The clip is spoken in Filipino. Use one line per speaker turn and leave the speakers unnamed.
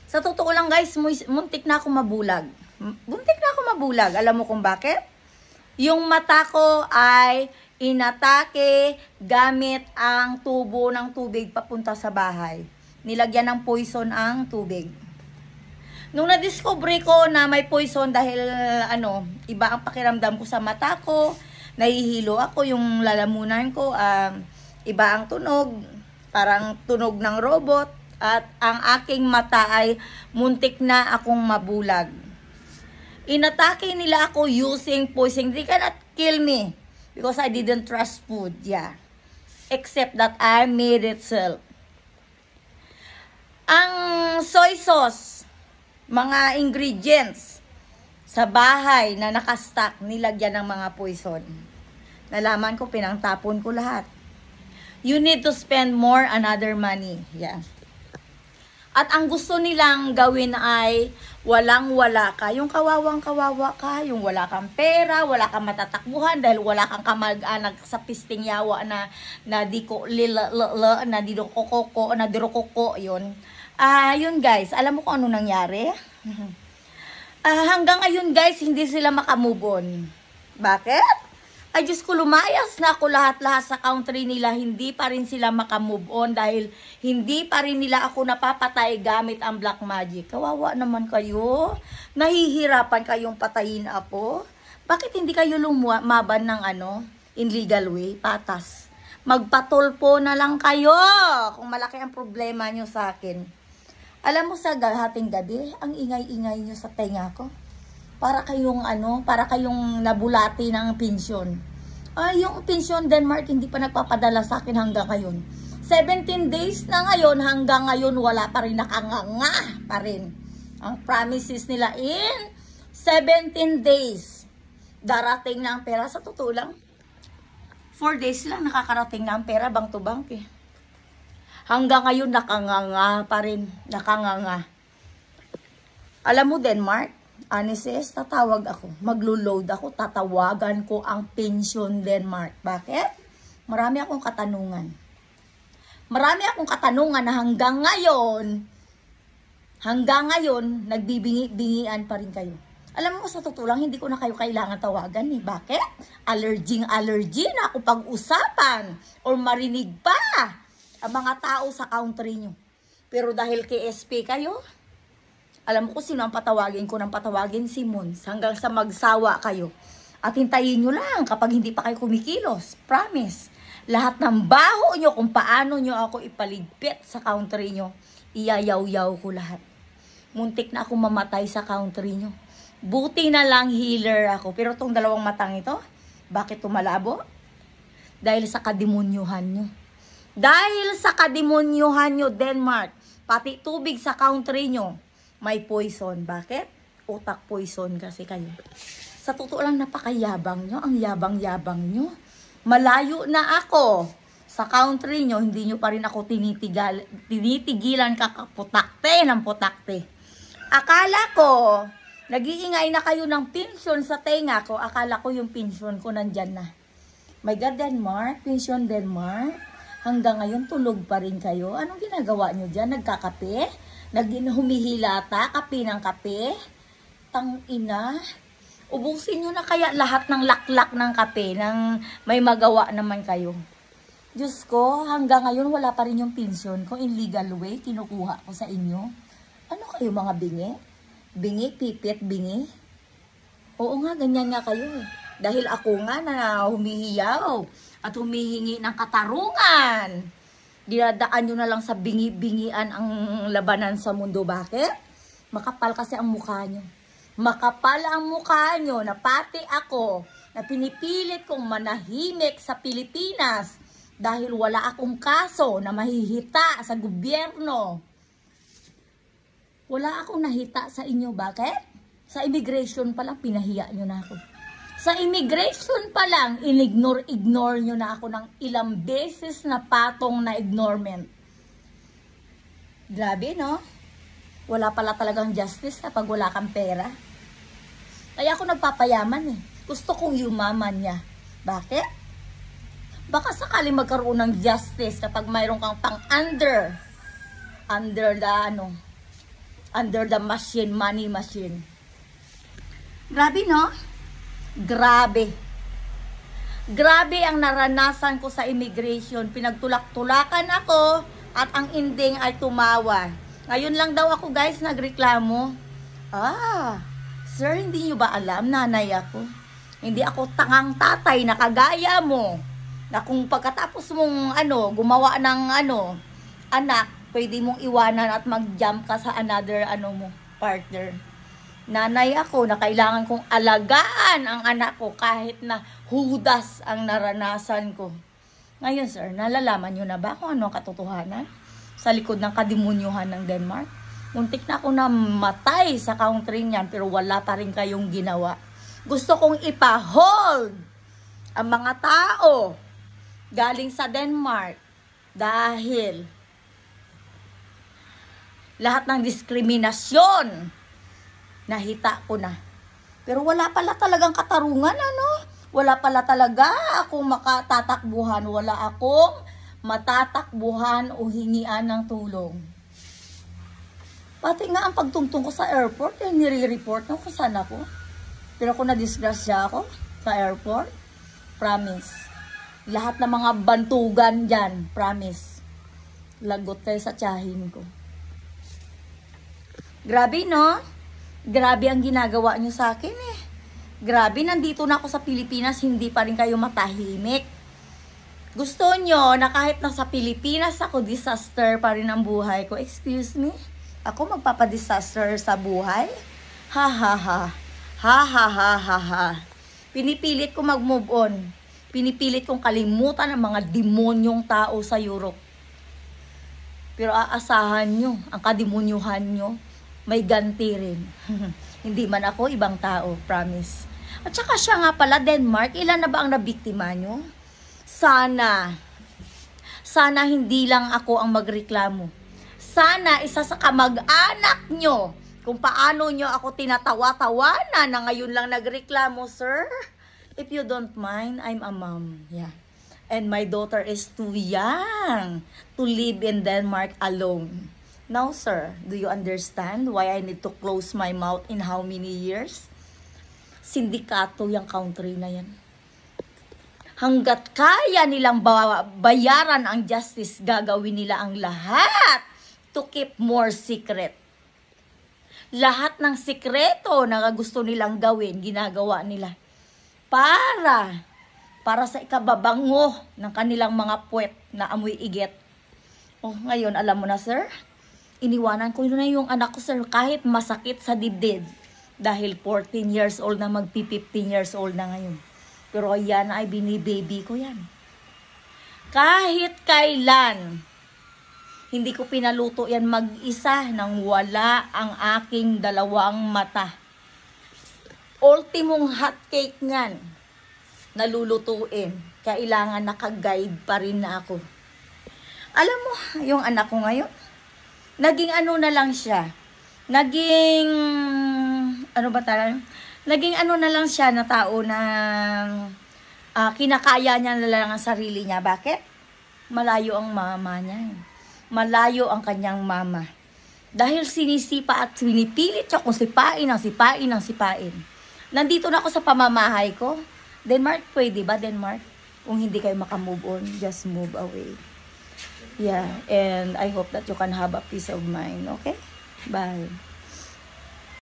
Sa totoo lang guys, muntik na ako mabulag. Muntik na ako mabulag. Alam mo kung bakit? Yung mata ko ay inatake gamit ang tubo ng tubig papunta sa bahay. Nilagyan ng poison ang tubig. Nung na-discover ko na may poison dahil iba ang pakiramdam ko sa mata ko, nahihilo ako, yung lalamunan ko, iba ang tunog, parang tunog ng robot, at ang aking mata ay muntik na akong mabulag. Inatake nila ako using poison. They cannot kill me because I didn't trust food, yeah. Except that I made it self. Ang soy sauce, mga ingredients sa bahay na nakastock, nilagyan ng mga poison. Nalaman ko, pinangtapon ko lahat. You need to spend more another money. Yeah. At ang gusto nilang gawin ay walang-wala ka. Yung kawawang-kawawa ka, yung wala kang pera, wala kang matatakbuhan dahil wala kang kamag-anak sa pisting yawa na di ko lila, na di rokoko, na di rokoko, yun. Yun guys, alam mo kung ano nangyari? Hanggang ngayon guys, hindi sila makamove on. Bakit? Ay Diyos ko, lumayas na ako lahat-lahat sa country nila, hindi pa rin sila makamove on dahil hindi pa rin nila ako napapatay gamit ang black magic. Kawawa naman kayo. Nahihirapan kayong patayin ako. Bakit hindi kayo lumaban ng in legal way, patas? Magpatulpo na lang kayo kung malaki ang problema nyo sa akin. Alam mo sa hating gabi, ang ingay-ingay nyo sa tenga ko. Para kayong para kayong nabulati ng pensyon. Yung pensyon Denmark hindi pa nagpapadala sa akin hanggang ngayon. 17 days na ngayon, hanggang ngayon wala pa rin, nakanganga pa rin. Ang promises nila in 17 days. Darating na ang pera, sa totoo lang. 4 days lang nakakarating na ang pera, bank to bank eh. Hanggang ngayon nakanganga pa rin, nakanganga. Alam mo Denmark, Anises, tatawag ako. Maglo-load ako. Tatawagan ko ang pension Denmark. Bakit? Marami akong katanungan. Marami akong katanungan na hanggang ngayon, nagbibingi-bingian pa rin kayo. Alam mo, sa totoo lang, hindi ko na kayo kailangan tawagan eh. Bakit? Allergy na ako pag-usapan or marinig pa ang mga tao sa country nyo. Pero dahil KSP kayo, alam mo kung sino ang patawagin ko ng patawagin, si Mons. Hanggang sa magsawa kayo. At hintayin nyo lang kapag hindi pa kayo kumikilos. Promise. Lahat ng baho nyo kung paano nyo ako ipaligpit sa country nyo, iyayaw-yaw ko lahat. Muntik na ako mamatay sa country nyo. Buti na lang healer ako. Pero tong dalawang matang ito, bakit tumalabo? Dahil sa kademonyuhan nyo. Dahil sa kademonyuhan nyo, Denmark, pati tubig sa country nyo, may poison. Bakit? Utak poison kasi kayo. Sa totoo lang, napakayabang nyo. Ang yabang-yabang nyo. Malayo na ako sa country nyo, hindi nyo pa rin ako tinitigilan kakaputakte ng putakte. Akala ko, nag-iingay na kayo ng pensyon sa tenga ko. Akala ko yung pensyon ko nandyan na. My God, Denmark, pensyon Denmark. Hanggang ngayon, tulog pa rin kayo. Anong ginagawa nyo dyan? Nagkakape? Humihilata, kape ng kape, tang-ina, ubusin nyo na kaya lahat ng laklak ng kape nang may magawa naman kayo. Diyos ko, hanggang ngayon wala pa rin yung pensyon ko in legal way, kinukuha ko sa inyo. Ano kayo mga bingi? Bingi, pipit, bingi? Oo nga, ganyan nga kayo eh. Dahil ako nga na humihiyaw at humihingi ng katarungan. Dinadaan nyo na lang sa bingi-bingian ang labanan sa mundo. Bakit? Makapal kasi ang mukha nyo. Makapal ang mukha nyo na pati ako na pinipilit kong manahimik sa Pilipinas dahil wala akong kaso na mahihita sa gobyerno. Wala akong nahita sa inyo. Bakit? Sa immigration pa lang, pinahiya nyo na ako. Sa immigration pa lang, ignore nyo na ako ng ilang beses na patong na ignorement. Grabe, no? Wala pala talagang justice kapag wala kang pera. Kaya ako nagpapayaman eh. Gusto kong yumaman niya. Bakit? Baka sakali magkaroon ng justice kapag mayroon kang pang under the under the machine, money machine. Grabe, no? Grabe. Grabe ang naranasan ko sa immigration. Pinagtulak-tulakan ako at ang ending ay tumawa. Ngayon lang daw ako, guys, nagreklamo. Sir, hindi nyo ba alam, nanay ako? Hindi ako tangang tatay na kagaya mo. Na kung pagkatapos mong gumawa ng anak, pwede mong iwanan at mag-jump ka sa another partner. Nanay ako na kailangan kong alagaan ang anak ko kahit na hudas ang naranasan ko. Ngayon, sir, nalalaman nyo na ba kung ano ang katotohanan sa likod ng kadimunyuhan ng Denmark? Muntik na ako na matay sa country niyan pero wala pa rin kayong ginawa. Gusto kong ipa-hold ang mga tao galing sa Denmark dahil lahat ng diskriminasyon nahita ko na. Pero wala pala talagang katarungan, Wala pala talaga akong makatatakbuhan. Wala akong matatakbuhan o hingian ng tulong. Pati nga ang pagtungtong ko sa airport, nire-report na kung saan ako. Pero kung na-disgrasya ako sa airport, promise. Lahat ng mga bantugan dyan, promise. Lagot kayo sa tiyahin ko. Grabe, no? Grabe ang ginagawa nyo sa akin, Grabe, nandito na ako sa Pilipinas, hindi pa rin kayo matahimik. Gusto nyo na kahit nasa Pilipinas ako, disaster pa rin ang buhay ko. Excuse me? Ako magpapadisaster sa buhay? Ha ha ha. Ha ha ha ha ha. Pinipilit ko mag-move on. Pinipilit kong kalimutan ang mga demonyong tao sa Europe. Pero aasahan nyo, ang kademonyuhan nyo, may ganti rin. Hindi man ako ibang tao, promise. At saka siya nga pala, Denmark, ilan na ba ang nabiktima nyo? Sana hindi lang ako ang magreklamo. Sana isa sa kamag-anak nyo, kung paano nyo ako tinatawa-tawanan na ngayon lang nagreklamo, sir. If you don't mind, I'm a mom. Yeah. And my daughter is too young to live in Denmark alone. Now, sir, do you understand why I need to close my mouth in how many years? Sindikato yung country na yan. Hanggat kaya nilang bayaran ang justice, gagawin nila ang lahat to keep more secret. Lahat ng sikreto na gusto nilang gawin, ginagawa nila. Para sa ikababango ng kanilang mga puwet na amoy iget. Ngayon, alam mo na, sir? Iniwanan ko na yung anak ko, sir, kahit masakit sa dibdib. Dahil 14 years old na, magpi-15 years old na ngayon. Pero yan ay binibaby ko yan. Kahit kailan, hindi ko pinaluto yan mag-isa nang wala ang aking dalawang mata. Ultimong hotcake nyan, nalulutuin. Kailangan naka-guide pa rin na ako. Alam mo, yung anak ko ngayon, naging na lang siya. Naging na lang siya na tao na kinakaya niya na lang ang sarili niya. Bakit? Malayo ang mama niya. Malayo ang kanyang mama. Dahil sinisipa at pinipilit siya kung sipain. Nandito na ako sa pamamahay ko. Denmark, pwede ba Denmark? Kung hindi kayo makamove on, just move away. Yeah, and I hope that you can have a peace of mind, okay? Bye.